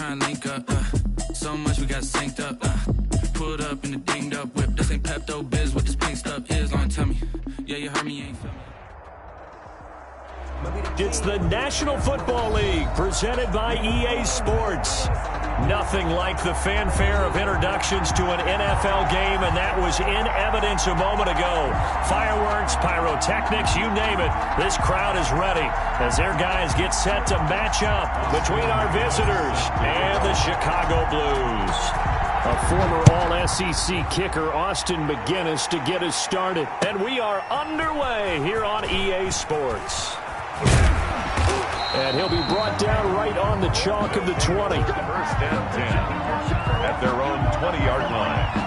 try and link up. So much we got synced up. Pulled up in the dinged up whip. This ain't Pepto Biz, what this pink stuff is. Long tell me. Yeah, you heard me, you ain't feel me. It's the National Football League presented by EA Sports. Nothing like the fanfare of introductions to an NFL game, and that was in evidence a moment ago. Fireworks, pyrotechnics, you name it. This crowd is ready as their guys get set to match up between our visitors and the Chicago Blues. A former All-SEC kicker, Austin McGinnis, to get us started. And we are underway here on EA Sports. And he'll be brought down right on the chalk of the 20. First and 10 at their own 20-yard line.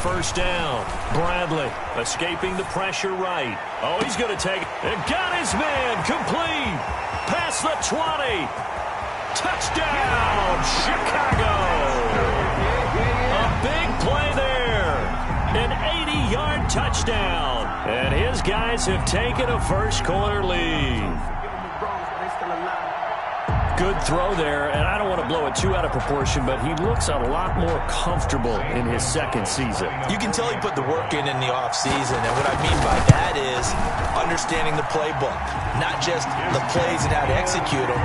First down. Bradley escaping the pressure right. Oh, he's going to take it. And got his man complete. Past the 20. Touchdown, Chicago. A big play there. An 80-yard touchdown. And his guys have taken a first quarter lead. Good throw there, and I don't want to blow it too out of proportion, but he looks a lot more comfortable in his second season. You can tell he put the work in the offseason, and what I mean by that is understanding the playbook. Not just the plays and how to execute them,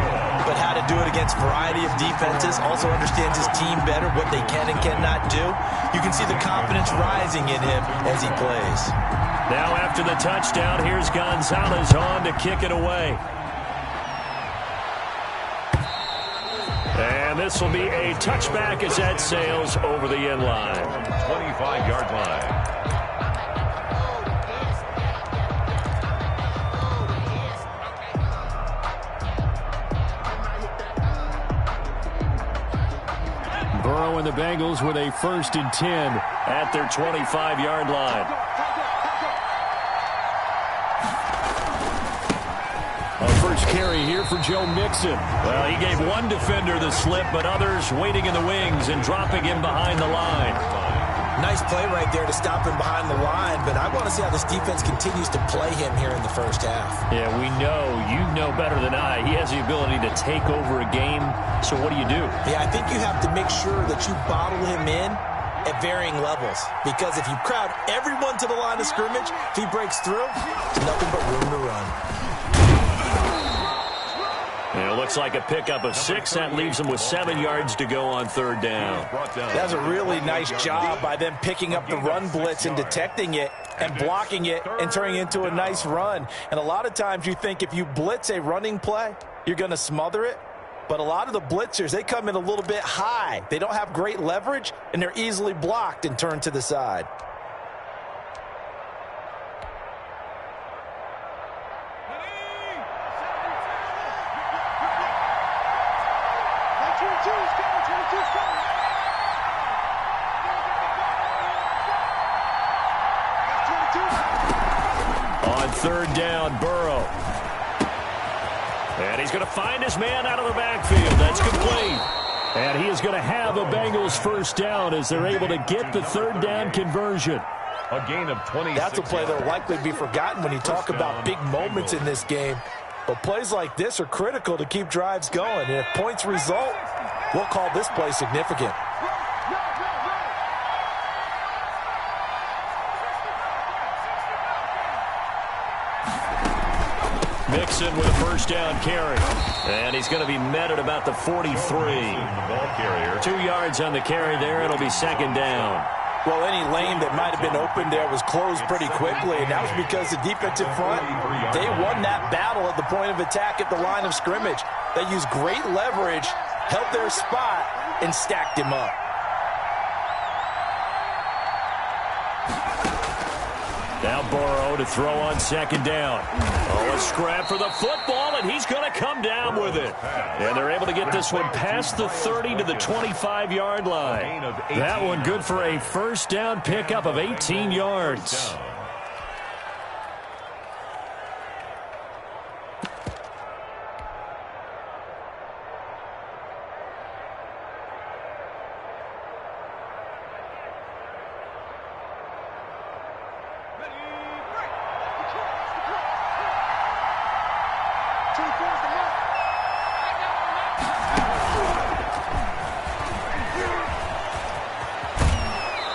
but how to do it against a variety of defenses. Also understands his team better, what they can and cannot do. You can see the confidence rising in him as he plays. Now after the touchdown, here's Gonzalez on to kick it away. And this will be a touchback as that sails over the end line. 25-yard line. Burrow and the Bengals with a 1st and 10 at their 25-yard line. First carry here for Joe Mixon. Well, he gave one defender the slip, but others waiting in the wings and dropping him behind the line. Nice play right there to stop him behind the line, but I want to see how this defense continues to play him here in the first half. Yeah, we know. You know better than I. He has the ability to take over a game, so what do you do? Yeah, I think you have to make sure that you bottle him in at varying levels, because if you crowd everyone to the line of scrimmage, if he breaks through, there's nothing but room to run. And it looks like a pickup of 6. That leaves them with 7 yards to go on 3rd down. That's a really nice job by them picking up the run blitz and detecting it and blocking it and turning it into a nice run. And a lot of times you think if you blitz a running play, you're going to smother it. But a lot of the blitzers, they come in a little bit high. They don't have great leverage, and they're easily blocked and turned to the side. On 3rd down, Burrow. And he's going to find his man out of the backfield. That's complete. And he is going to have a Bengals 1st down as they're able to get the 3rd down conversion. A gain of 26. That's a play that will likely be forgotten when you talk about big moments in this game. But plays like this are critical to keep drives going. And if points result, we'll call this play significant. Mixon with a 1st down carry. And he's going to be met at about the 43. 2 yards on the carry there. It'll be 2nd down. Well, any lane that might have been open there was closed pretty quickly, and that was because the defensive front, they won that battle at the point of attack at the line of scrimmage. They used great leverage, held their spot, and stacked him up. Now Burrow to throw on 2nd down. Oh, a scrap for the football, and he's going to come down with it. And they're able to get this one past the 30 to the 25-yard line. That one good for a 1st down pickup of 18 yards.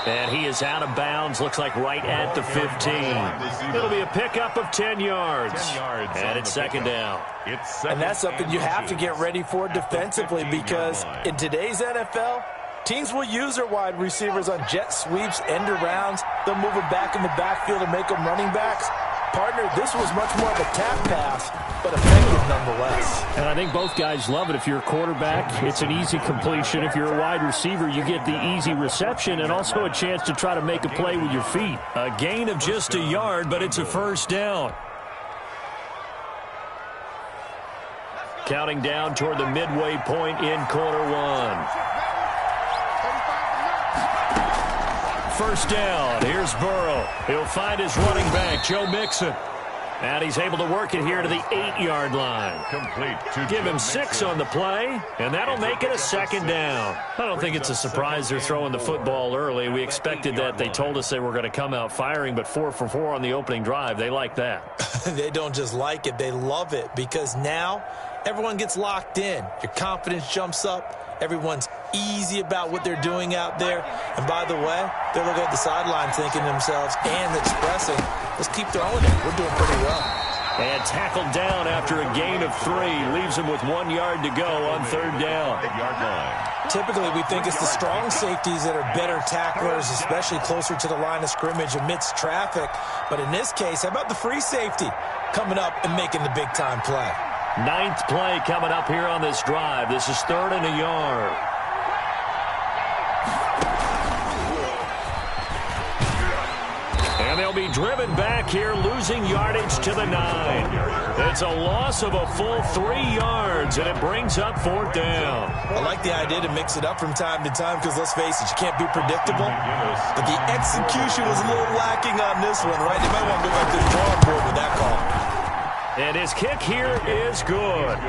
And he is out of bounds, looks like right at the 15. It'll be a pickup of 10 yards. And it's second down. And that's something you have to get ready for defensively, because in today's NFL, teams will use their wide receivers on jet sweeps, end arounds. They'll move them back in the backfield and make them running backs. Partner, this was much more of a tap pass, but effective nonetheless. And I think both guys love it. If you're a quarterback, it's an easy completion. If you're a wide receiver, you get the easy reception and also a chance to try to make a play with your feet. A gain of just a yard, but it's a first down. Counting down toward the midway point in quarter one. First down. Here's Burrow. He'll find his running back, Joe Mixon. And he's able to work it here to the 8-yard line. Complete. Give him 6 on the play, and that'll make it a second down. I don't think it's a surprise they're throwing the football early. We expected that. They told us they were going to come out firing, but 4 for 4 on the opening drive. They like that. They don't just like it. They love it, because now everyone gets locked in. Your confidence jumps up. Everyone's easy about what they're doing out there. And by the way, they're looking at the sideline thinking to themselves and expressing, let's keep throwing it. We're doing pretty well. And tackled down after a gain of 3. Leaves him with 1 yard to go on third down. Typically, we think it's the strong safeties that are better tacklers, especially closer to the line of scrimmage amidst traffic. But in this case, how about the free safety coming up and making the big-time play? 9th play coming up here on this drive. This is 3rd and a yard. And they'll be driven back here, losing yardage to the 9. It's a loss of a full 3 yards, and it brings up 4th down. I like the idea to mix it up from time to time, because let's face it, you can't be predictable. But the execution was a little lacking on this one, right? They might want to go back to the drawing board with that call. And his kick here is good.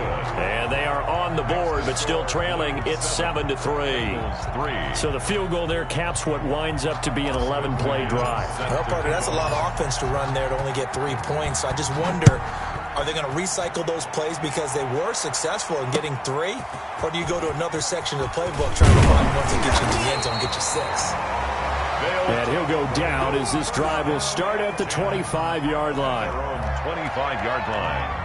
And they are on the board, but still trailing. It's 7-3. So the field goal there caps what winds up to be an 11-play drive. Well, partner, that's a lot of offense to run there to only get 3 points. So I just wonder, are they going to recycle those plays because they were successful in getting 3? Or do you go to another section of the playbook trying to find ones that get you into the end zone and get you 6? And he'll go down as this drive will start at the 25-yard line. 25-yard line.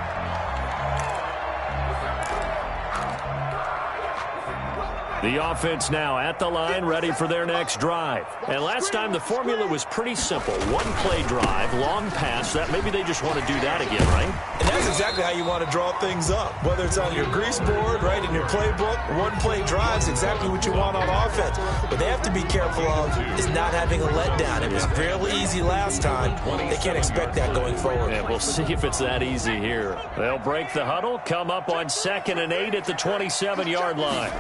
The offense now at the line, ready for their next drive. And last time the formula was pretty simple. 1-play drive, long pass. That maybe they just want to do that again, right? And that's exactly how you want to draw things up. Whether it's on your grease board, right, in your playbook, 1-play drive is exactly what you want on offense. What they have to be careful of is not having a letdown. It was fairly easy last time. They can't expect that going forward. Yeah, we'll see if it's that easy here. They'll break the huddle, come up on 2nd and 8 at the 27-yard line.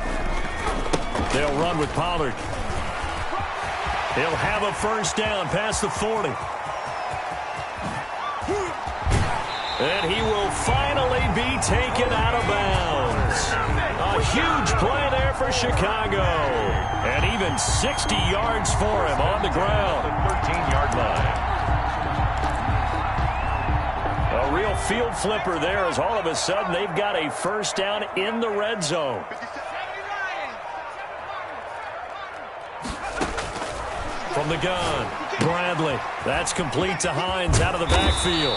They'll run with Pollard. He'll have a first down past the 40. And he will finally be taken out of bounds. A huge play there for Chicago. And even 60 yards for him on the ground. 13-yard line. A real field flipper there, as all of a sudden they've got a first down in the red zone. From the gun, Bradley. That's complete to Hines out of the backfield.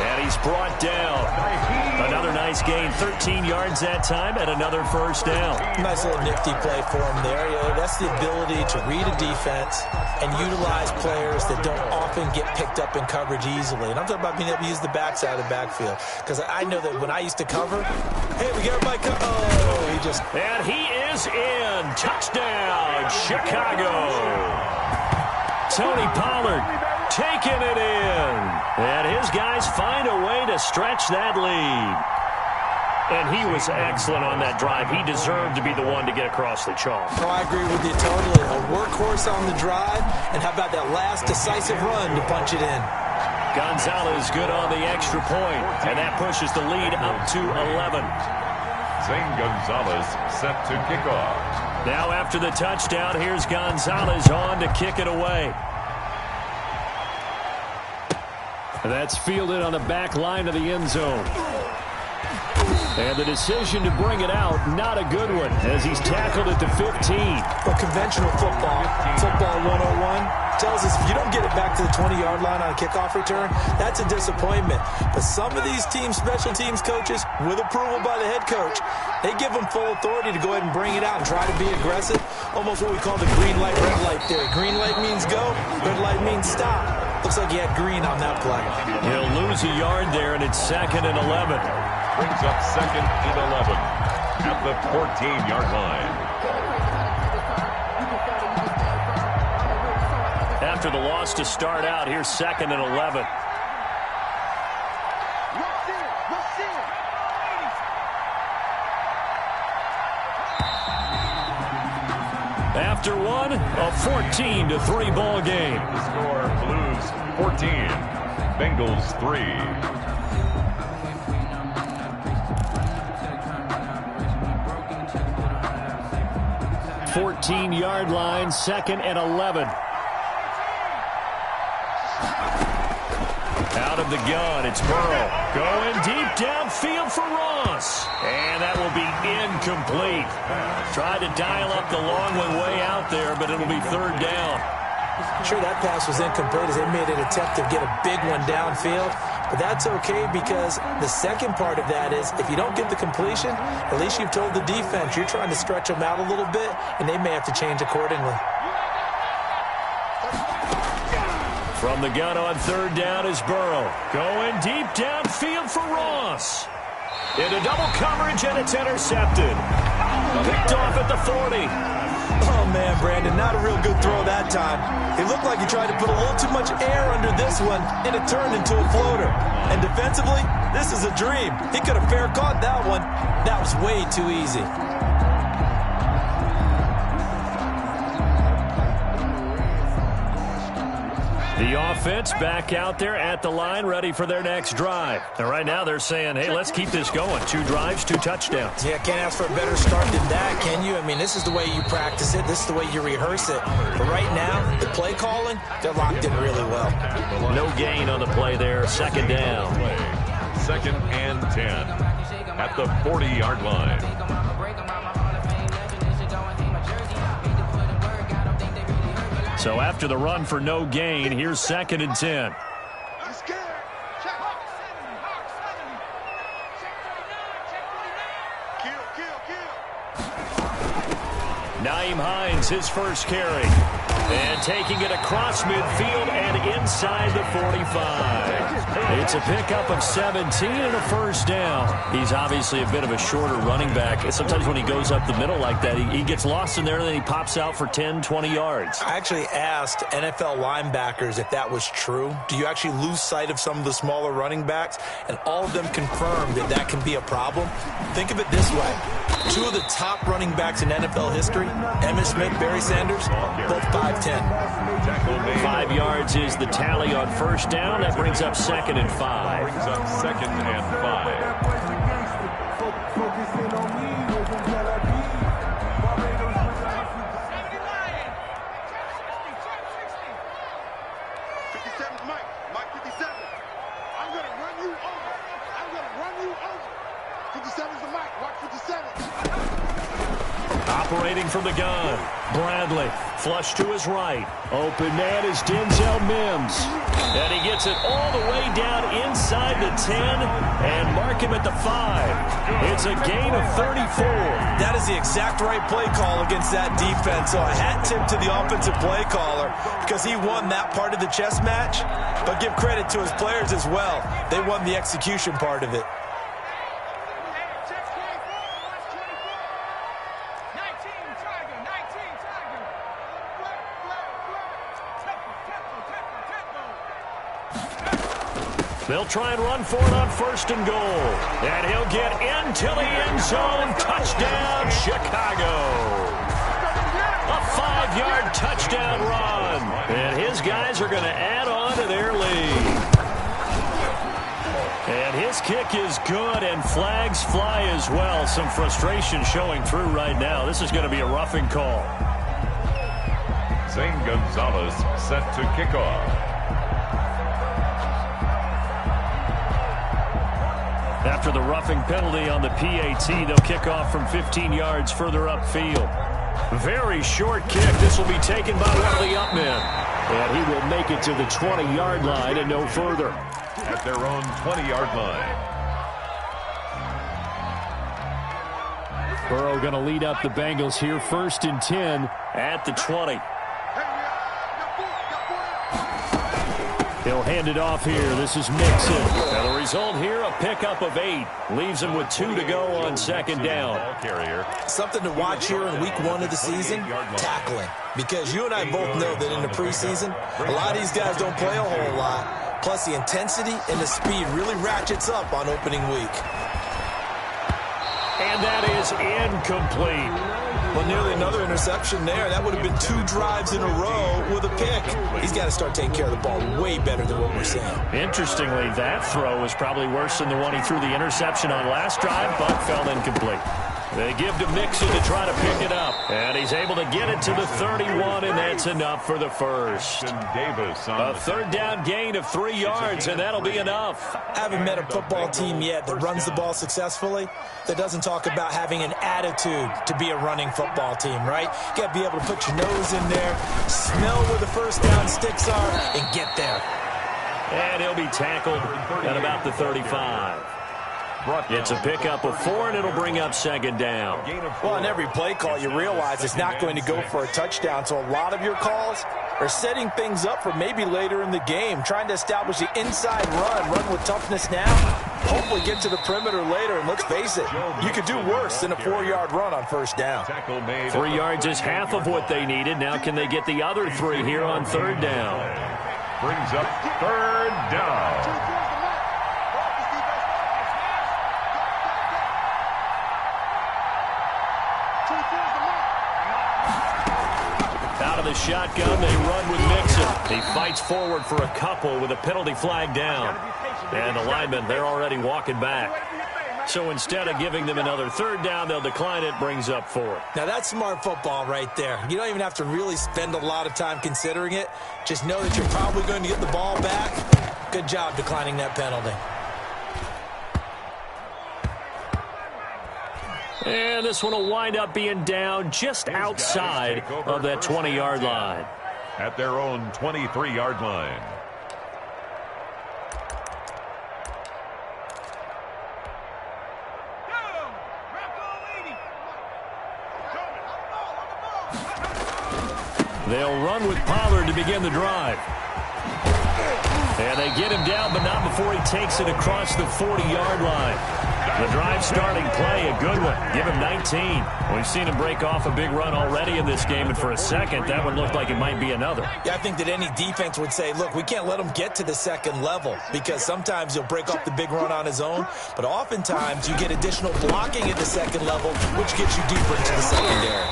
And he's brought down. Another nice gain, 13 yards that time, and another first down. Nice little nifty play for him there. You know, that's the ability to read a defense and utilize players that don't often get picked up in coverage easily. And I'm talking about being able to use the backside of the backfield. Because I know that when I used to cover, hey, we got my oh, he just... And he is in. Touchdown, Chicago. Tony Pollard taking it in. And his guys find a way to stretch that lead. And he was excellent on that drive. He deserved to be the one to get across the chalk. Oh, I agree with you totally. A workhorse on the drive. And how about that last decisive run to punch it in? Gonzalez good on the extra point. And that pushes the lead up to 11. Zane Gonzalez set to kick off. Now after the touchdown, here's Gonzalez on to kick it away. That's fielded on the back line of the end zone. And the decision to bring it out, not a good one, as he's tackled at the 15. Well, conventional football 101, tells us if you don't get it back to the 20-yard line on a kickoff return, that's a disappointment. But some of these special teams coaches, with approval by the head coach, they give them full authority to go ahead and bring it out and try to be aggressive. Almost what we call the green light, red light theory. Green light means go, red light means stop. Looks like he had green on that play. He'll lose a yard there, and it's 2nd and 11. Brings up 2nd and 11 at the 14-yard line. After the loss to start out, here's 2nd and 11. After one, a 14-3 ball game. The score: Blues 14, Bengals 3. 14-yard line, 2nd and 11. Out of the gun, it's Burrow. Going deep downfield for Ross. And that will be incomplete. Tried to dial up the long one way out there, but it'll be 3rd down. Sure, that pass was incomplete as they made an attempt to get a big one downfield. But that's okay because the second part of that is if you don't get the completion, at least you've told the defense you're trying to stretch them out a little bit, and they may have to change accordingly. From the gun on 3rd down is Burrow. Going deep downfield for Ross. Into double coverage, and it's intercepted. Picked off at the 40. Oh, man, Brandon, not a real good throw that time. It looked like he tried to put a little too much air under this one, and it turned into a floater. And defensively, this is a dream. He could have fair caught that one. That was way too easy. The offense back out there at the line, ready for their next drive. And right now they're saying, hey, let's keep this going. 2 drives, 2 touchdowns. Yeah, can't ask for a better start than that, can you? I mean, this is the way you practice it. This is the way you rehearse it. But right now, the play calling, they're locked in really well. No gain on the play there. 2nd down. 2nd and 10 at the 40-yard line. So after the run for no gain, here's 2nd and 10. Nyheim Hines, his first carry. And taking it across midfield and inside the 45. It's a pickup of 17 and a 1st down. He's obviously a bit of a shorter running back. Sometimes when he goes up the middle like that, he gets lost in there and then he pops out for 10, 20 yards. I actually asked NFL linebackers if that was true. Do you actually lose sight of some of the smaller running backs? And all of them confirmed that that can be a problem. Think of it this way. 2 of the top running backs in NFL history, Emmitt Smith, Barry Sanders, both 5'10". 5 yards is the tally on 1st down. That brings up 2nd and 5. Brings up 2nd and 5. Operating from the gun, Bradley, flush to his right. Open man is Denzel Mims. And he gets it all the way down inside the 10 and mark him at the 5. It's a gain of 34. That is the exact right play call against that defense. So a hat tip to the offensive play caller because he won that part of the chess match. But give credit to his players as well. They won the execution part of it. They'll try and run for it on 1st and goal. And he'll get into the end zone. Touchdown, Chicago. A 5-yard touchdown run. And his guys are going to add on to their lead. And his kick is good, and flags fly as well. Some frustration showing through right now. This is going to be a roughing call. Zane Gonzalez set to kick off. After the roughing penalty on the PAT, they'll kick off from 15 yards further upfield. Very short kick. This will be taken by one of the up men. And he will make it to the 20-yard line and no further. At their own 20-yard line. Burrow going to lead up the Bengals here, 1st and 10 at the 20. He'll hand it off here. This is Mixon. And the result here, a pickup of 8. Leaves him with 2 to go on 2nd down. Something to watch here in week 1 of the season, tackling. Because you and I both know that in the preseason, a lot of these guys don't play a whole lot. Plus, the intensity and the speed really ratchets up on opening week. And that is incomplete. Well, nearly another interception there. That would have been 2 drives in a row with a pick. He's got to start taking care of the ball way better than what we're seeing. Interestingly, that throw was probably worse than the one he threw the interception on last drive, but fell incomplete. They give to Mixon to try to pick it up. And he's able to get it to the 31, and that's enough for the first. A 3rd down gain of 3 yards, and that'll be enough. I haven't met a football team yet that runs the ball successfully that doesn't talk about having an attitude to be a running football team, right? You got to be able to put your nose in there, smell where the first down sticks are, and get there. And he'll be tackled at about the 35. It's a pickup of 4, and it'll bring up 2nd down. Well, on every play call, you realize it's not going to go for a touchdown, so a lot of your calls are setting things up for maybe later in the game, trying to establish the inside run with toughness now, hopefully get to the perimeter later, and let's face it, you could do worse than a 4-yard run on 1st down. 3 yards is half of what they needed. Now can they get the other 3 here on 3rd down? Brings up 3rd down. Out of the shotgun, they run with Mixon. He fights forward for a couple with a penalty flag down. And the linemen, they're already walking back. So instead of giving them another 3rd down, they'll decline it, brings up 4. Now that's smart football right there. You don't even have to really spend a lot of time considering it. Just know that you're probably going to get the ball back. Good job declining that penalty. And this one will wind up being down just outside of that 20-yard line. At their own 23-yard line. They'll run with Pollard to begin the drive. And they get him down, but not before he takes it across the 40-yard line. The drive starting play, a good one. Give him 19. We've seen him break off a big run already in this game, and for a second, that one looked like it might be another. Yeah, I think that any defense would say, look, we can't let him get to the 2nd level because sometimes he'll break off the big run on his own, but oftentimes you get additional blocking at the 2nd level, which gets you deeper into the secondary.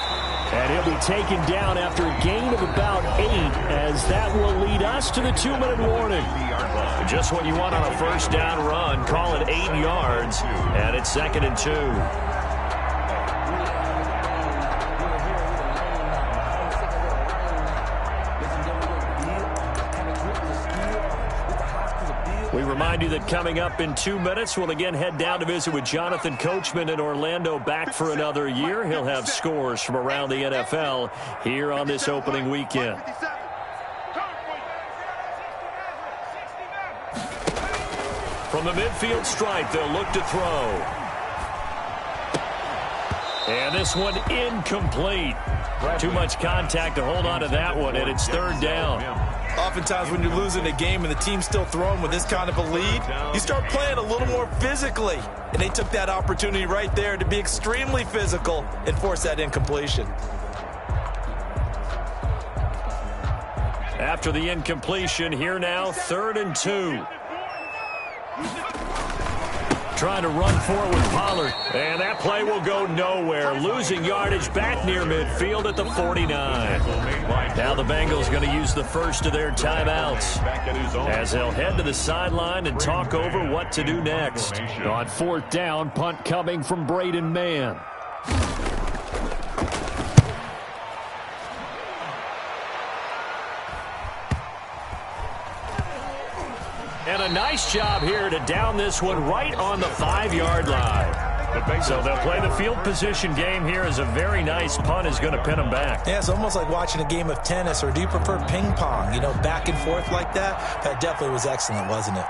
And he'll be taken down after a gain of about 8, as that will lead us to the 2-minute warning. Just what you want on a 1st down run. Call it 8 yards, and it's 2nd and 2. We remind you that coming up in 2 minutes, we'll again head down to visit with Jonathan Coachman in Orlando, back for another year. He'll have scores from around the NFL here on this opening weekend. From the midfield stripe, they'll look to throw. And this one incomplete. Too much contact to hold on to that one, and it's 3rd down. Oftentimes when you're losing a game and the team's still throwing with this kind of a lead, you start playing a little more physically. And they took that opportunity right there to be extremely physical and force that incompletion. After the incompletion, here now, 3rd and 2. Trying to run for it with Pollard. And that play will go nowhere. Losing yardage back near midfield at the 49. Now the Bengals going to use the first of their timeouts, as they'll head to the sideline and talk over what to do next. On 4th down, punt coming from Braden Mann. And a nice job here to down this one right on the 5-yard line. So they'll play the field position game here as a very nice punt is going to pin them back. Yeah, it's almost like watching a game of tennis, or do you prefer ping pong? You know, back and forth like that? That definitely was excellent, wasn't it?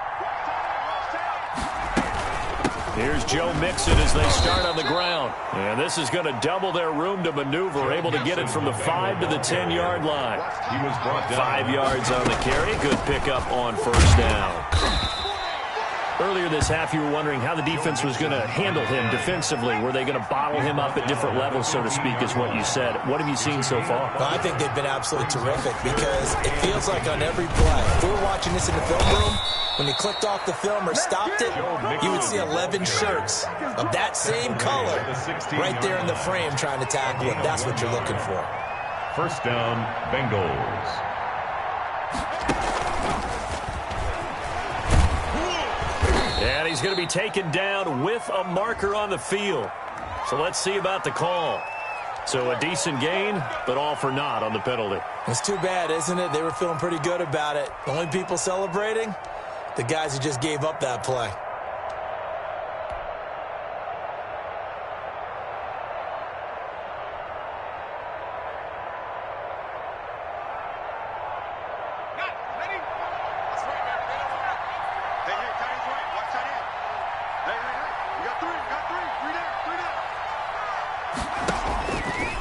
Here's Joe Mixon as they start on the ground. And this is going to double their room to maneuver, able to get it from the 5 to the 10-yard line. 5 yards on the carry. Good pickup on first down. Earlier this half, you were wondering how the defense was going to handle him defensively. Were they going to bottle him up at different levels, so to speak, is what you said. What have you seen so far? Well, I think they've been absolutely terrific because it feels like on every play, if we were watching this in the film room, when you clicked off the film or stopped it, you would see 11 shirts of that same color right there in the frame trying to tackle it. That's what you're looking for. First down, Bengals. And he's going to be taken down with a marker on the field. So let's see about the call. So a decent gain, but all for naught on the penalty. It's too bad, isn't it? They were feeling pretty good about it. The only people celebrating, the guys who just gave up that play.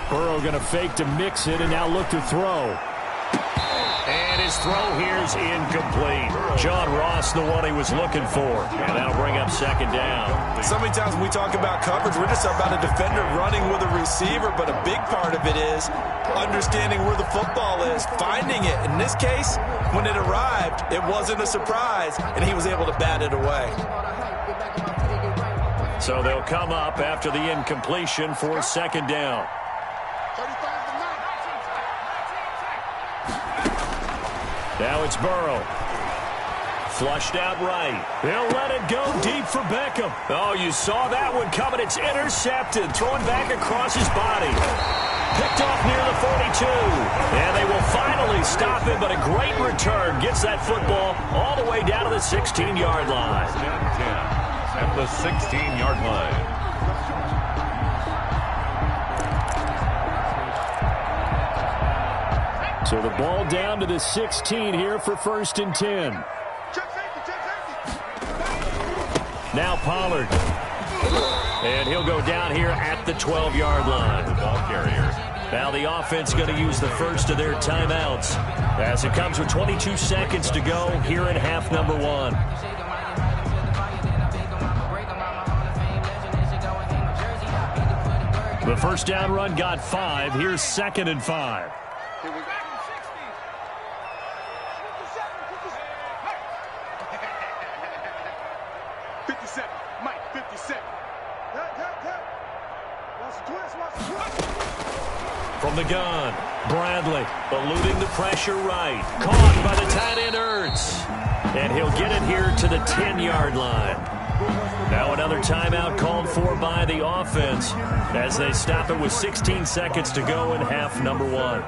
Burrow going to fake to mix it and now look to throw. And his throw here's incomplete. John Ross, the one he was looking for. And that'll bring up second down. So many times when we talk about coverage, we're just about a defender running with a receiver, but a big part of it is understanding where the football is, finding it. In this case, when it arrived, it wasn't a surprise, and he was able to bat it away. So they'll come up after the incompletion for second down. Now it's Burrow. Flushed out right. They'll let it go deep for Beckham. Oh, you saw that one coming. It's intercepted. Throwing back across his body. Picked off near the 42. And they will finally stop him, but a great return. Gets that football all the way down to the 16-yard line. At the 16-yard line. So the ball down to the 16 here for first and 10. Now Pollard. And he'll go down here at the 12-yard line. The ball carrier. Now the offense going to use the first of their timeouts as it comes with 22 seconds to go here in half number one. The first down run got 5. Here's second and 5. From the gun, Bradley eluding the pressure right. Caught by the tight end Ertz. And he'll get it here to the 10-yard line. Now another timeout called for by the offense as they stop it with 16 seconds to go in half number one.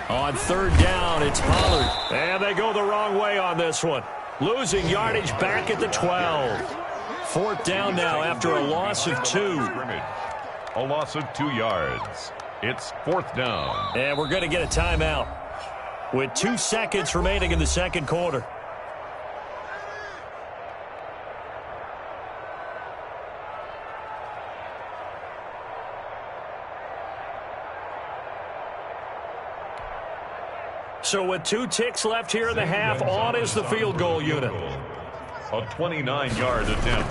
On third down, it's Pollard. And they go the wrong way on this one. Losing yardage back at the 12. Fourth down now after a loss of 2. A loss of 2 yards. It's fourth down. And we're going to get a timeout with 2 seconds remaining in the second quarter. So with 2 ticks left here in the half, on is the field goal unit. A 29-yard attempt.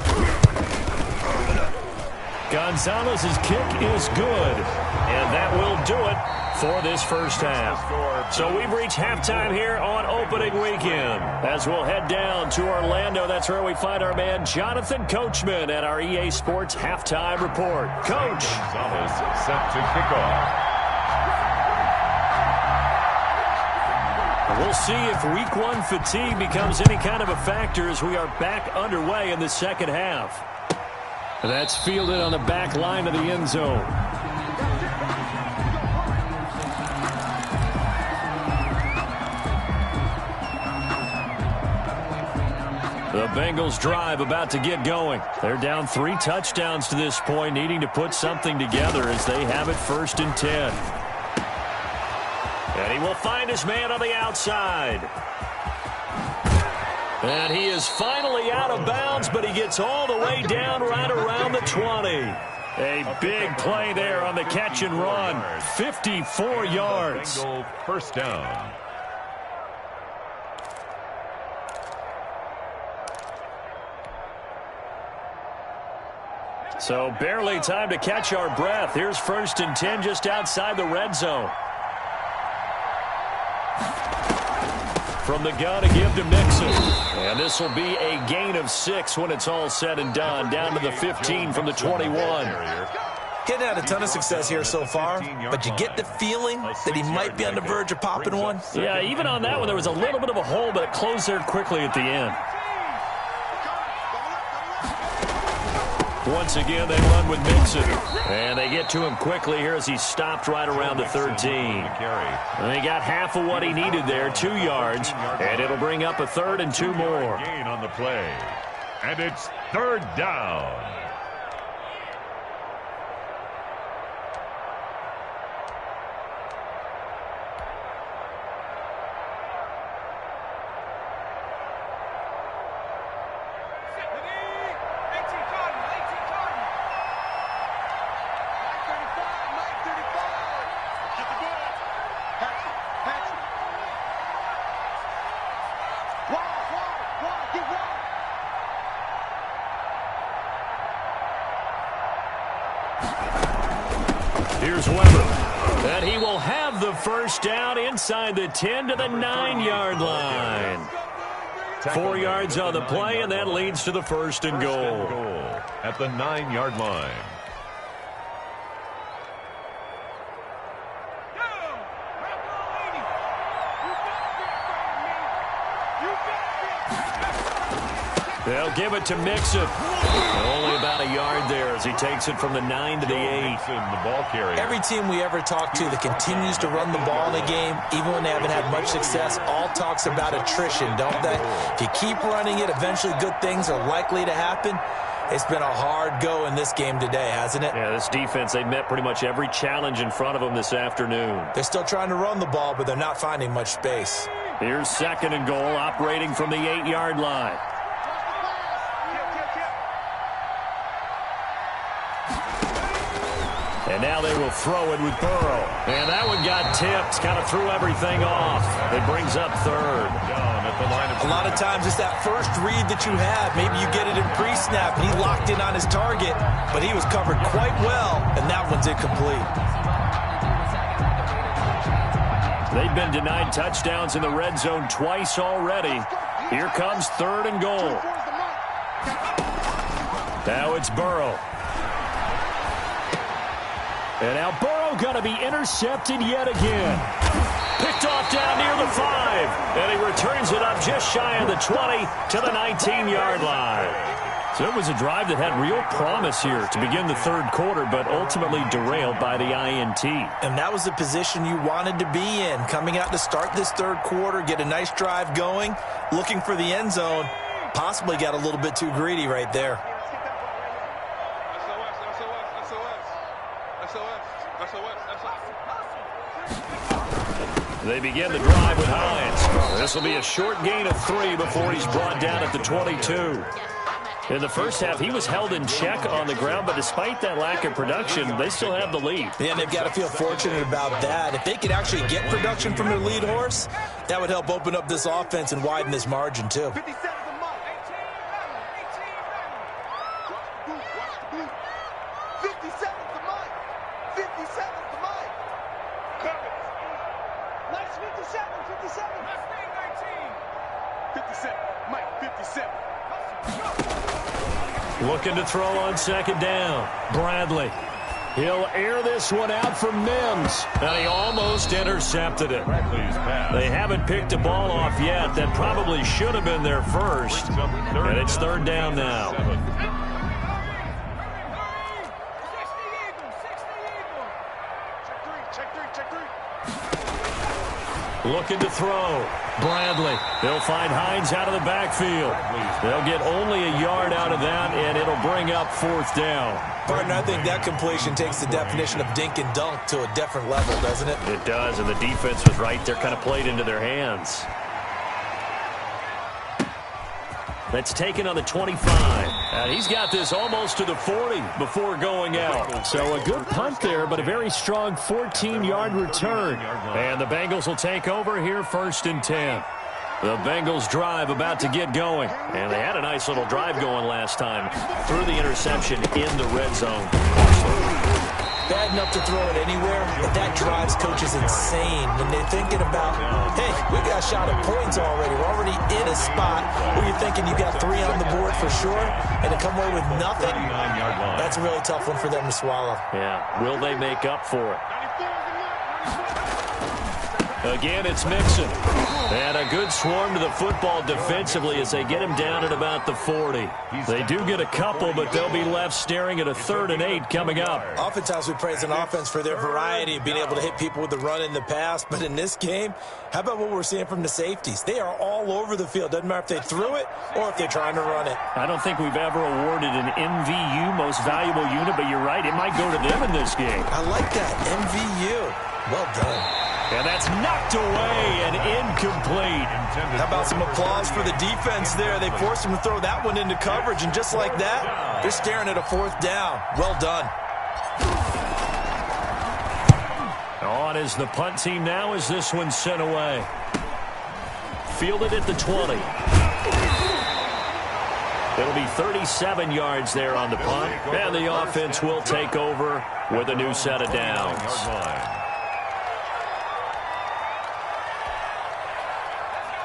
Gonzalez's kick is good, and that will do it for this first half. So we've reached halftime here on opening weekend. As we'll head down to Orlando, that's where we find our man Jonathan Coachman at our EA Sports Halftime Report. Coach. Gonzalez set to kick off. We'll see if week one fatigue becomes any kind of a factor as we are back underway in the second half. That's fielded on the back line of the end zone. The Bengals drive about to get going. They're down 3 touchdowns to this point, needing to put something together as they have it 1st and 10. And he will find his man on the outside. And he is finally out of bounds, but he gets all the way down right around the 20. A big play there on the catch and run. 54 yards. Bengal first down. So barely time to catch our breath. Here's 1st and 10 just outside the red zone. From the gun to give to Mixon. And this will be a gain of 6 when it's all said and done. Down to the 15 from the 21. Getting had a ton of success here so far, but you get the feeling that he might be on the verge of popping one. Yeah, even on that one, there was a little bit of a hole, but it closed there quickly at the end. Once again, they run with Mixon. And they get to him quickly here as he stopped right around the 13. And he got half of what he needed there, 2 yards. And it'll bring up a 3rd and 2 more. Gain on the play. And it's 3rd down. Here's Weber. And he will have the 1st down inside the 10 to the 9-yard line. 4 yards on the play, and that leads to the 1st and goal. At the 9-yard line. They'll give it to Mixon. Only about a yard there as he takes it from the 9 to the 8. The ball carrier. Every team we ever talk to that continues to run the ball in a game, even when they haven't had much success, all talks about attrition, don't they? If you keep running it, eventually good things are likely to happen. It's been a hard go in this game today, hasn't it? Yeah, this defense, they met pretty much every challenge in front of them this afternoon. They're still trying to run the ball, but they're not finding much space. Here's 2nd and goal, operating from the 8-yard line. And now they will throw it with Burrow. And that one got tipped, kind of threw everything off. It brings up 3rd. Down at the line of a lot of times it's that first read that you have. Maybe you get it in pre-snap, and he locked in on his target, but he was covered quite well, and that one's incomplete. They've been denied touchdowns in the red zone twice already. Here comes 3rd and goal. Now it's Burrow. And now Burrow going to be intercepted yet again. Picked off down near the 5. And he returns it up just shy of the 20 to the 19-yard line. So it was a drive that had real promise here to begin the 3rd quarter, but ultimately derailed by the INT. And that was the position you wanted to be in. Coming out to start this 3rd quarter, get a nice drive going, looking for the end zone. Possibly got a little bit too greedy right there. They begin the drive with Hines. This will be a short gain of 3 before he's brought down at the 22. In the first half, he was held in check on the ground, but despite that lack of production, they still have the lead. Yeah, and they've got to feel fortunate about that. If they could actually get production from their lead horse, that would help open up this offense and widen this margin, too. Looking to throw on 2nd down. Bradley. He'll air this one out for Mims, and he almost intercepted it. They haven't picked a ball off yet. That probably should have been their first, and it's third down now. Looking to throw. Bradley. They'll find Hines out of the backfield. They'll get only a yard out of that, and it'll bring up fourth down. Partner, I think that completion takes the definition of dink and dunk to a different level, doesn't it? It does, and the defense was right there, kind of played into their hands. That's taken on the 25. And he's got this almost to the 40 before going out. So a good punt there, but a very strong 14-yard return. And the Bengals will take over here, 1st and 10. The Bengals drive about to get going. And they had a nice little drive going last time. Threw the interception in the red zone. Bad enough to throw it anywhere, but that drives coaches insane when they're thinking about, hey, we got a shot at points already. We're already in a spot where you're thinking you got 3 on the board for sure, and to come away with nothing, that's a really tough one for them to swallow. Yeah, will they make up for it? Again, it's Mixon. And a good swarm to the football defensively as they get him down at about the 40. They do get a couple, but they'll be left staring at a 3rd and 8 coming up. Oftentimes we praise an offense for their variety of being able to hit people with the run in the pass, but in this game, how about what we're seeing from the safeties? They are all over the field. Doesn't matter if they threw it or if they're trying to run it. I don't think we've ever awarded an MVU, most valuable unit, but you're right, it might go to them in this game. I like that, MVU. Well done. And that's knocked away and incomplete. How about some applause for the defense there? They forced him to throw that one into coverage, and just like that, they're staring at a 4th down. Well done. On is the punt team now as this one's sent away. Fielded at the 20. It'll be 37 yards there on the punt, and the offense will take over with a new set of downs.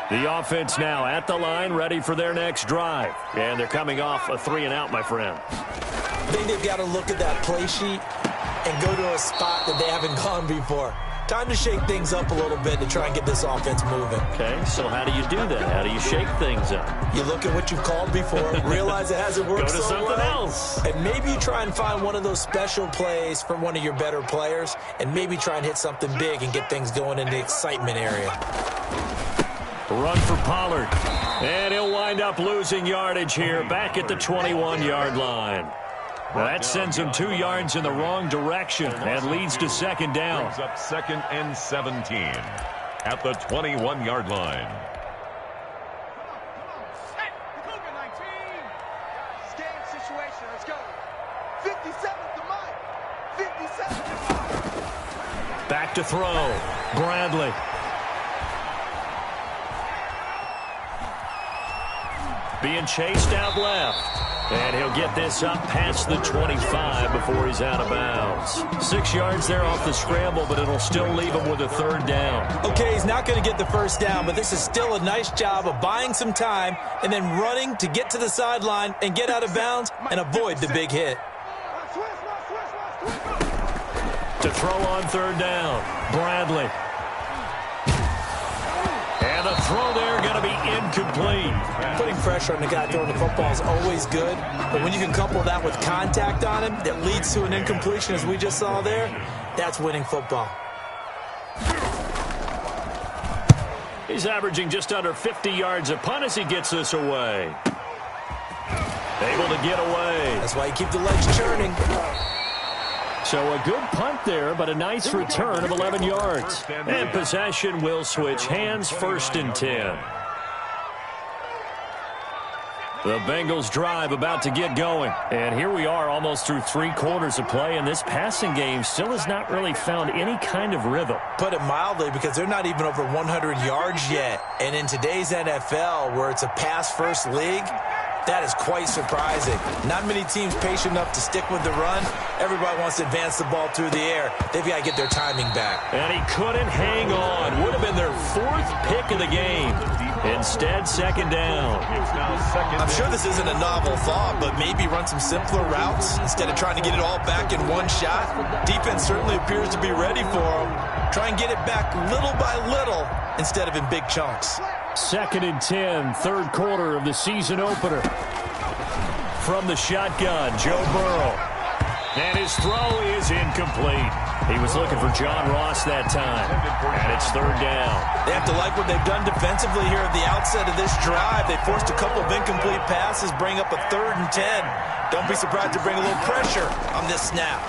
The offense now at the line, ready for their next drive. And they're coming off a 3-and-out, my friend. I think they've got to look at that play sheet and go to a spot that they haven't gone before. Time to shake things up a little bit to try and get this offense moving. Okay, so how do you do that? How do you shake things up? You look at what you've called before, realize it hasn't worked so well. Go to something else. And maybe you try and find one of those special plays from one of your better players, and maybe try and hit something big and get things going in the excitement area. Run for Pollard. And he'll wind up losing yardage here back at the 21-yard line. That sends him 2 yards in the wrong direction and leads to 2nd down. Brings up 2nd and 17 at the 21-yard line. Back to throw. Bradley. Being chased out left. And he'll get this up past the 25 before he's out of bounds. 6 yards there off the scramble, but it'll still leave him with a 3rd down. Okay, he's not going to get the 1st down, but this is still a nice job of buying some time and then running to get to the sideline and get out of bounds and avoid the big hit. To throw on 3rd down, Bradley. And the throw there going to be incomplete. Putting pressure on the guy throwing the football is always good, but when you can couple that with contact on him that leads to an incompletion, as we just saw there, that's winning football. He's averaging just under 50 yards a punt as he gets this away. Able to get away. That's why you keep the legs churning. So a good punt there, but a nice return of 11 yards. And possession will switch hands, 1st and 10. The Bengals drive about to get going. And here we are almost through 3 quarters of play, and this passing game still has not really found any kind of rhythm. Put it mildly, because they're not even over 100 yards yet. And in today's NFL, where it's a pass-first league, That is quite surprising. Not many teams patient enough to stick with the run. Everybody wants to advance the ball through the air. They've got to get their timing back. And he couldn't hang on. Would have been their 4th pick of the game. Instead, second down. I'm sure this isn't a novel thought, but maybe run some simpler routes instead of trying to get it all back in one shot. Defense certainly appears to be ready for them. Try and get it back little by little instead of in big chunks. 2nd and 10, third quarter of the season opener. From the shotgun, Joe Burrow. And his throw is incomplete. He was looking for John Ross that time. And it's third down. They have to like what they've done defensively here at the outset of this drive. They forced a couple of incomplete passes, bring up a 3rd and 10. Don't be surprised to bring a little pressure on this snap.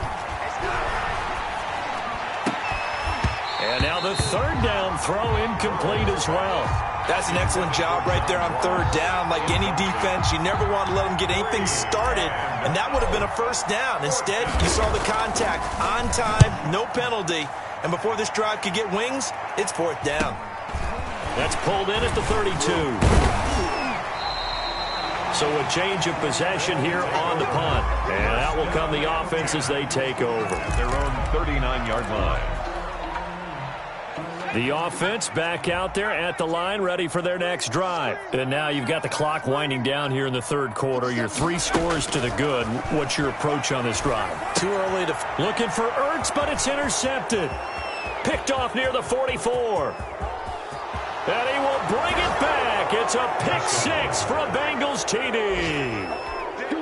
And now the third down throw incomplete as well. That's an excellent job right there on third down. Like any defense, you never want to let them get anything started, and that would have been a first down. Instead, you saw the contact on time, no penalty, and before this drive could get wings, it's 4th down. That's pulled in at the 32. So a change of possession here on the punt, and out will come the offense as they take over. Their own 39-yard line. The offense back out there at the line, ready for their next drive. And now you've got the clock winding down here in the third quarter. You're 3 scores to the good. What's your approach on this drive? Too early to... Looking for Ertz, but it's intercepted. Picked off near the 44. And he will bring it back. It's a pick 6 for a Bengals TD.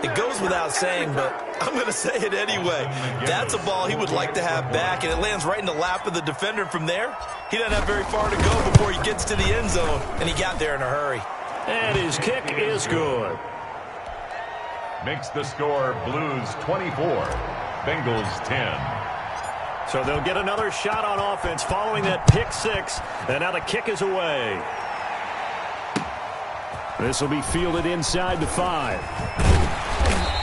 It goes without saying, but I'm going to say it anyway. That's a ball he would like to have back, and it lands right in the lap of the defender. From there, he doesn't have very far to go before he gets to the end zone, and he got there in a hurry. And his kick is good. Makes the score Blues 24, Bengals 10. So they'll get another shot on offense following that pick 6, and now the kick is away. This will be fielded inside the 5.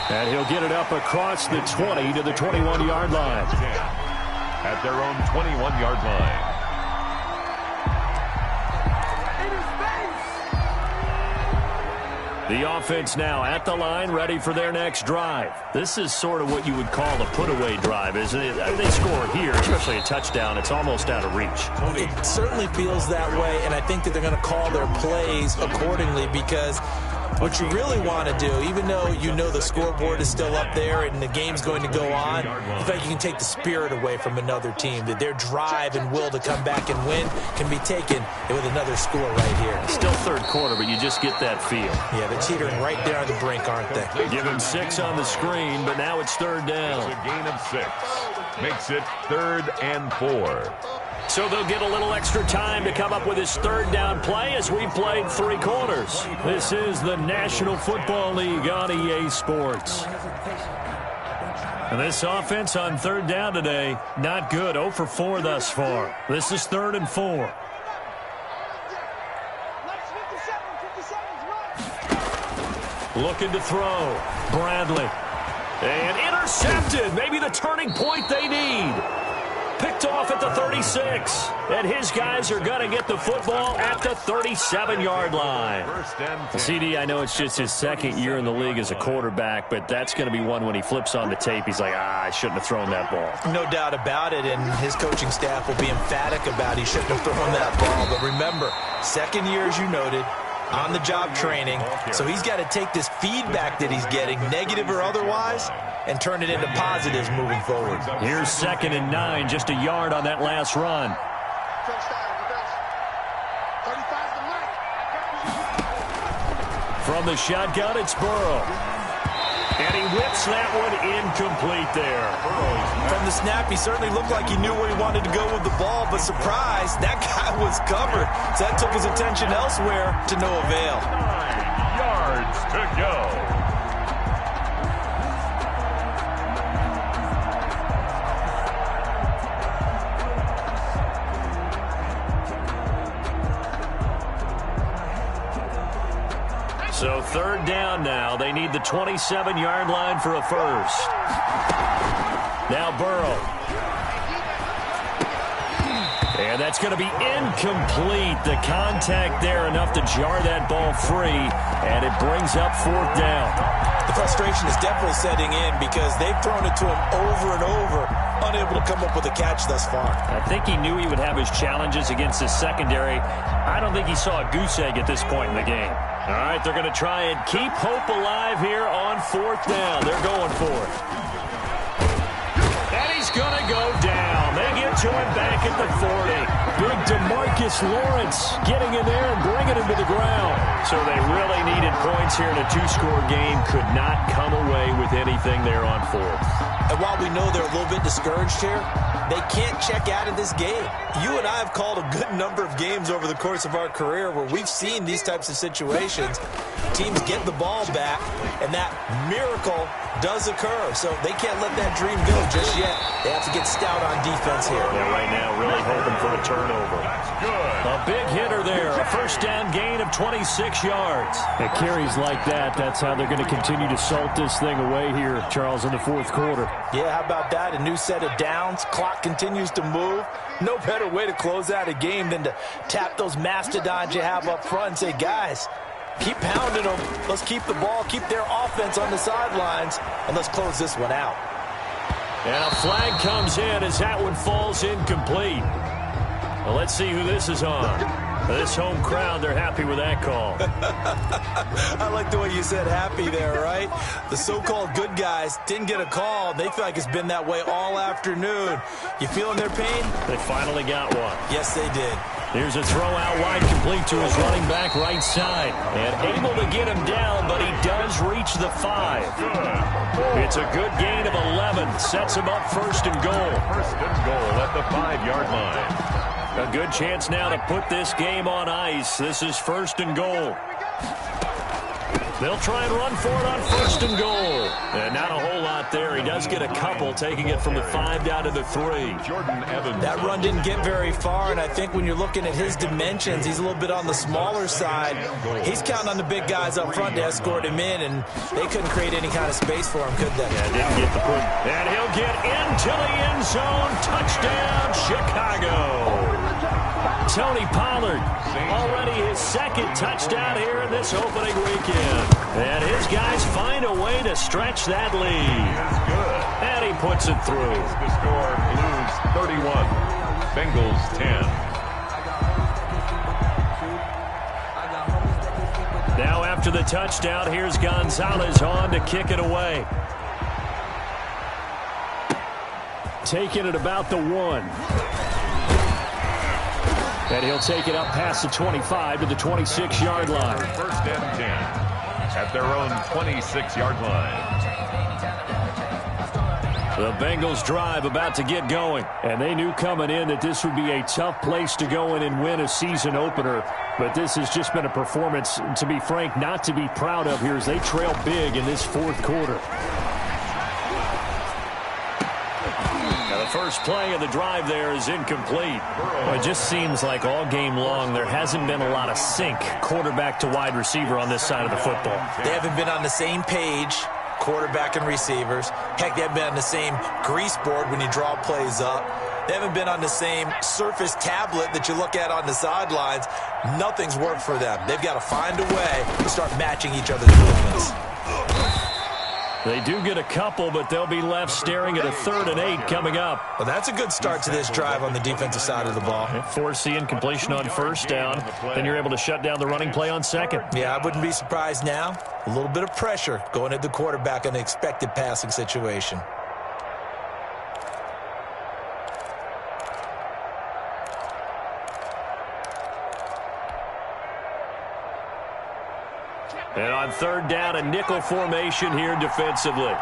And he'll get it up across the 20 to the 21-yard line. At their own 21-yard line. The offense now at the line, ready for their next drive. This is sort of what you would call a put-away drive, isn't it? They score here, especially a touchdown. It's almost out of reach. It certainly feels that way, and I think that they're going to call their plays accordingly, because what you really want to do, even though you know the scoreboard is still up there and the game's going to go on, you think you can take the spirit away from another team, that their drive and will to come back and win can be taken with another score right here. Still third quarter, but you just get that feel. Yeah, they're teetering right there on the brink, aren't they? Give him 6 on the screen, but now it's third down. It's a gain of 6. Makes it 3rd and 4. So they'll get a little extra time to come up with his third down play as we played 3 quarters. This is the National Football League on EA Sports. And this offense on third down today, not good. 0 for 4 thus far. This is 3rd and 4. Looking to throw. Bradley. And intercepted. Maybe the turning point they need. Picked off at the 36. And his guys are going to get the football at the 37-yard line. CD, I know it's just his 2nd year in the league as a quarterback, but that's going to be one when he flips on the tape. He's like, I shouldn't have thrown that ball. No doubt about it, and his coaching staff will be emphatic about he shouldn't have thrown that ball. But remember, 2nd year, as you noted, on-the-job training. So he's got to take this feedback that he's getting, negative or otherwise, and turn it into positives moving forward. Here's 2nd and 9, just a yard on that last run. From the shotgun, it's Burrow. And he whips that one incomplete there. From the snap, he certainly looked like he knew where he wanted to go with the ball, but surprise, that guy was covered. So that took his attention elsewhere to no avail. 9 yards to go. So third down now. They need the 27-yard line for a first. Now Burrow. And that's going to be incomplete. The contact there enough to jar that ball free, and it brings up fourth down. The frustration is definitely setting in because they've thrown it to him over and over, unable to come up with a catch thus far. I think he knew he would have his challenges against his secondary. I don't think he saw a goose egg at this point in the game. All right, they're going to try and keep hope alive here on fourth down. They're going for it. And he's going to go down. They get to him back at the 40. Big DeMarcus Lawrence getting in there and bringing him to the ground. So they really needed points here in a two-score game. Could not come away with anything there on fourth. And while we know they're a little bit discouraged here, they can't check out of this game. You and I have called a good number of games over the course of our career where we've seen these types of situations. Teams get the ball back, and that miracle does occur. So they can't let that dream go just yet. They have to get stout on defense here. Yeah, right now really hoping for a turnover. A big hitter there. A first down gain of 26 yards. It carries like that. That's how they're going to continue to salt this thing away here, Charles, in the fourth quarter. Yeah, how about that? A new set of downs. Clock continues to move. No better way to close out a game than to tap those mastodons you have up front and say, guys, keep pounding them. Let's keep the ball, keep their offense on the sidelines, and let's close this one out. And a flag comes in as that one falls incomplete. Well, let's see who this is on. This home crowd, they're happy with that call. I like the way you said happy there, right? The so-called good guys didn't get a call. They feel like it's been that way all afternoon. You feeling their pain? They finally got one. Yes, they did. Here's a throw out wide, complete to his running back right side. And able to get him down, but he does reach the 5. It's a good gain of 11. Sets him up first and goal. First and goal at the 5-yard line. A good chance now to put this game on ice. This is first and goal. They'll try and run for it on first and goal. And not a whole lot there. He does get a couple, taking it from the 5 down to the 3. Jordan Evans. That run didn't get very far, and I think when you're looking at his dimensions, he's a little bit on the smaller side. He's counting on the big guys up front to escort him in, and they couldn't create any kind of space for him, could they? Yeah, didn't get the push. And he'll get into the end zone. Touchdown, Chicago. Tony Pollard, already his second touchdown here in this opening weekend. And his guys find a way to stretch that lead. And he puts it through. The score, Blues 31, Bengals 10. Now after the touchdown, here's Gonzalez on to kick it away. Taking it about the 1. And he'll take it up past the 25 to the 26-yard line. First and 10 at their own 26-yard line. The Bengals drive about to get going. And they knew coming in that this would be a tough place to go in and win a season opener. But this has just been a performance, to be frank, not to be proud of here as they trail big in this fourth quarter. First play of the drive there is incomplete. Well, it just seems like all game long there hasn't been a lot of sync quarterback to wide receiver on this side of the football. They haven't been on the same page, quarterback and receivers. Heck, they haven't been on the same grease board when you draw plays up. They haven't been on the same surface tablet that you look at on the sidelines. Nothing's worked for them. They've got to find a way to start matching each other's movements. They do get a couple, but they'll be left staring at a 3rd and 8 coming up. Well, that's a good start to this drive on the defensive side of the ball. Force the incompletion on first down, then you're able to shut down the running play on second. Yeah, I wouldn't be surprised now. A little bit of pressure going at the quarterback on an expected passing situation. And on 3rd down, a nickel formation here defensively.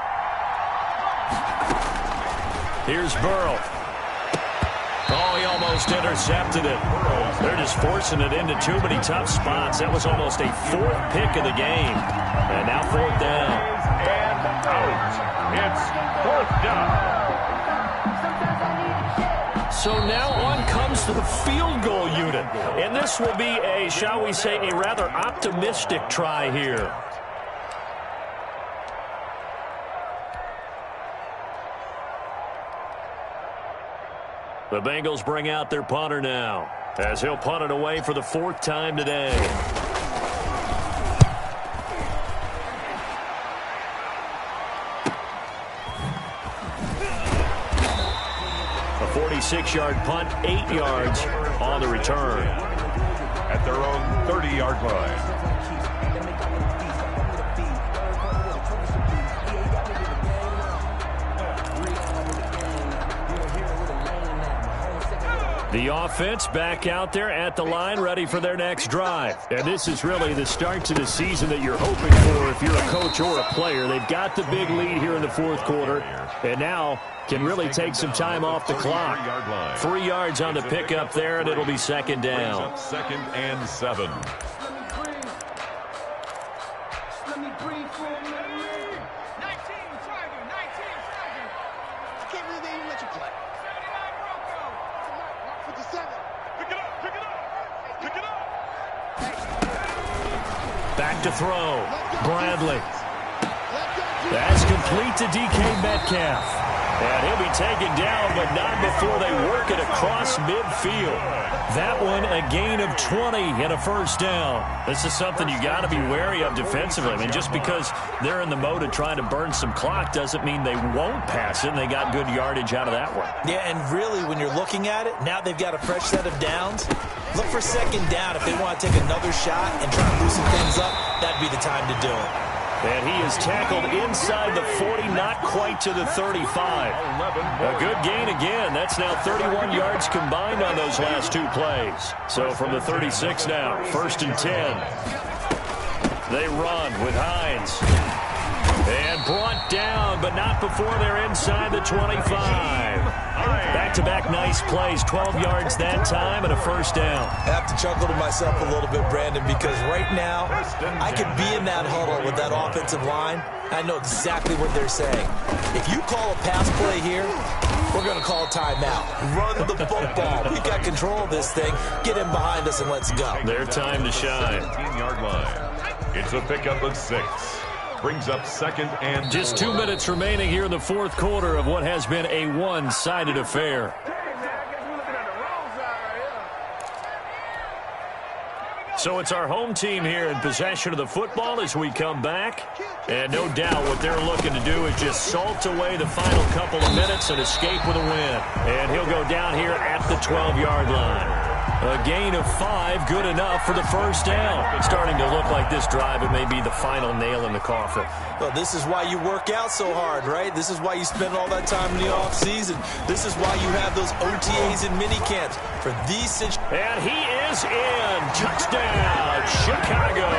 Here's Burrow. Oh, he almost intercepted it. They're just forcing it into too many tough spots. That was almost a 4th pick of the game. And now 4th down. And out. It's 4th down. So now on comes the field goal unit. And this will be a, shall we say, a rather optimistic try here. The Bengals bring out their punter now, as he'll punt it away for the 4th time today. A 46-yard punt, 8 yards on the return. At their own 30-yard line. The offense back out there at the line, ready for their next drive. And this is really the start to the season that you're hoping for if you're a coach or a player. They've got the big lead here in the 4th quarter, and now can really take some time off the clock. 3 yards on the pickup there, and it'll be 2nd down. 2nd and 7. Back to throw. Bradley. That's complete to DK Metcalf. And he'll be taken down, but not before they work it across midfield. That one, a gain of 20 and a 1st down. This is something you got to be wary of defensively. I mean, just because they're in the mode of trying to burn some clock doesn't mean they won't pass it, and they got good yardage out of that one. Yeah, and really, when you're looking at it, now they've got a fresh set of downs. Look for 2nd down. If they want to take another shot and try to loosen things up, that'd be the time to do it. And he is tackled inside the 40, not quite to the 35. A good gain again. That's now 31 yards combined on those last 2 plays. So from the 36 now, 1st and 10. They run with Hines. And brought down, but not before they're inside the 25. Back-to-back nice plays, 12 yards that time and a 1st down. I have to chuckle to myself a little bit, Brandon, because right now I could be in that huddle with that offensive line. I know exactly what they're saying. If you call a pass play here, we're going to call a timeout. Run the football. We got control of this thing. Get in behind us and let's go. Their time to shine. 17-yard line. It's a pickup of 6. Brings up 2nd and just 2 minutes remaining here in the 4th quarter of what has been a one-sided affair. So it's our home team here in possession of the football as we come back. And no doubt what they're looking to do is just salt away the final couple of minutes and escape with a win. And he'll go down here at the 12-yard line. A gain of 5, good enough for the 1st down. It's starting to look like this drive, it may be the final nail in the coffin. Well, this is why you work out so hard, right? This is why you spend all that time in the offseason. This is why you have those OTAs and mini camps for these situations. And he is in. Touchdown, Chicago.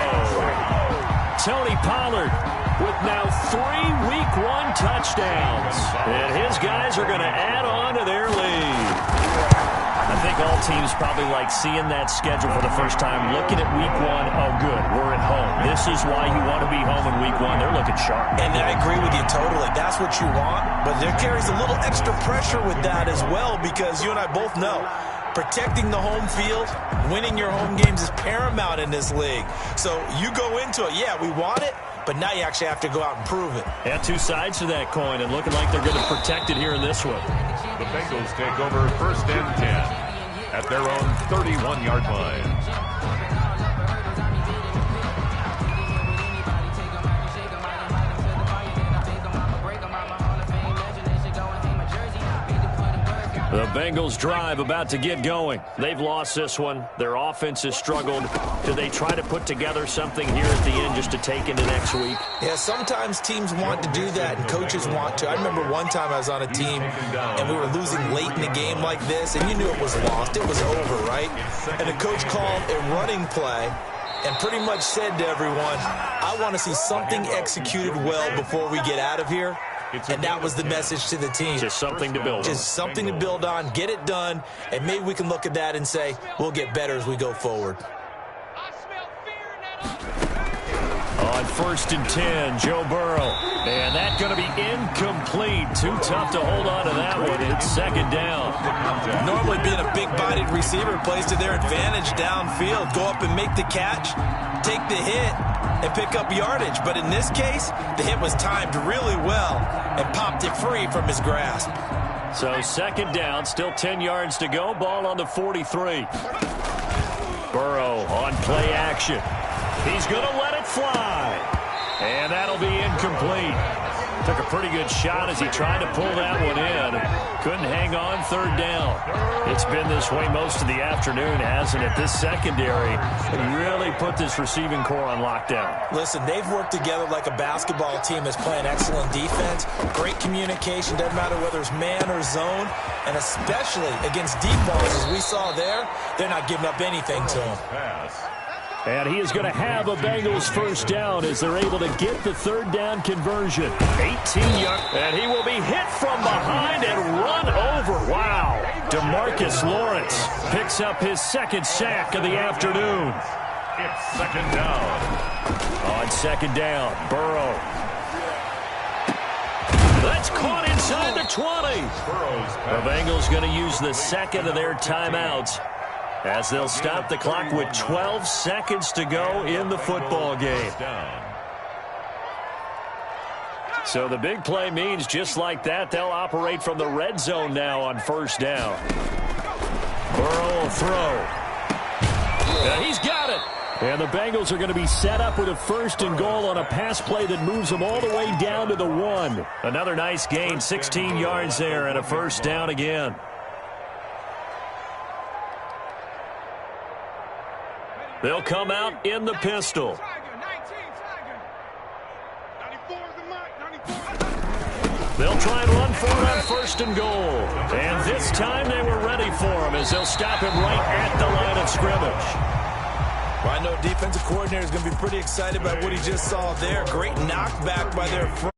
Tony Pollard with now 3 Week 1 touchdowns. And his guys are going to add on to their lead. I think all teams probably like seeing that schedule for the first time, looking at Week 1, oh, good, we're at home. This is why you want to be home in Week 1. They're looking sharp. And I agree with you totally. That's what you want, but there carries a little extra pressure with that as well because you and I both know protecting the home field, winning your home games is paramount in this league. So you go into it, yeah, we want it, but now you actually have to go out and prove it. Yeah, 2 sides to that coin, and looking like they're going to protect it here in this one. The Bengals take over 1st and 10 at their own 31-yard line. The Bengals drive about to get going. They've lost this one. Their offense has struggled. Do they try to put together something here at the end just to take into next week? Yeah, sometimes teams want to do that and coaches want to. I remember one time I was on a team and we were losing late in the game like this and you knew it was lost. It was over, right? And the coach called a running play and pretty much said to everyone, I want to see something executed well before we get out of here. And that was the message to the team. Just something to build on. Just something to build on, get it done, and maybe we can look at that and say, we'll get better as we go forward. On 1st and 10, Joe Burrow. And that's going to be incomplete. Too tough to hold on to that one. It's 2nd down. Normally being a big-bodied receiver plays to their advantage downfield. Go up and make the catch, take the hit, and pick up yardage. But in this case, the hit was timed really well and popped it free from his grasp. So second down, still 10 yards to go. Ball on the 43. Burrow on play action. He's going to let it fly. And that'll be incomplete. Took a pretty good shot as he tried to pull that one in. Couldn't hang on, third down. It's been this way most of the afternoon, hasn't it? This secondary really put this receiving core on lockdown. Listen, they've worked together like a basketball team that's playing excellent defense. Great communication, doesn't matter whether it's man or zone. And especially against deep balls, as we saw there, they're not giving up anything to them. And he is going to have a Bengals first down as they're able to get the third down conversion. 18 yards. And he will be hit from behind and run over. Wow. DeMarcus Lawrence picks up his second sack of the afternoon. It's second down. On second down, Burrow. That's caught inside the 20. The Bengals going to use the second of their timeouts as they'll stop the clock with 12 seconds to go in the football game. So the big play means just like that, they'll operate from the red zone now on first down. Burrow will throw. And he's got it. And the Bengals are going to be set up with a first and goal on a pass play that moves them all the way down to the 1. Another nice gain, 16 yards there, and a first down again. They'll come out in the pistol. They'll try and run for it on first and goal. And this time they were ready for him as they'll stop him right at the line of scrimmage. Well, I know defensive coordinator is going to be pretty excited about what he just saw there. Great knockback by their front.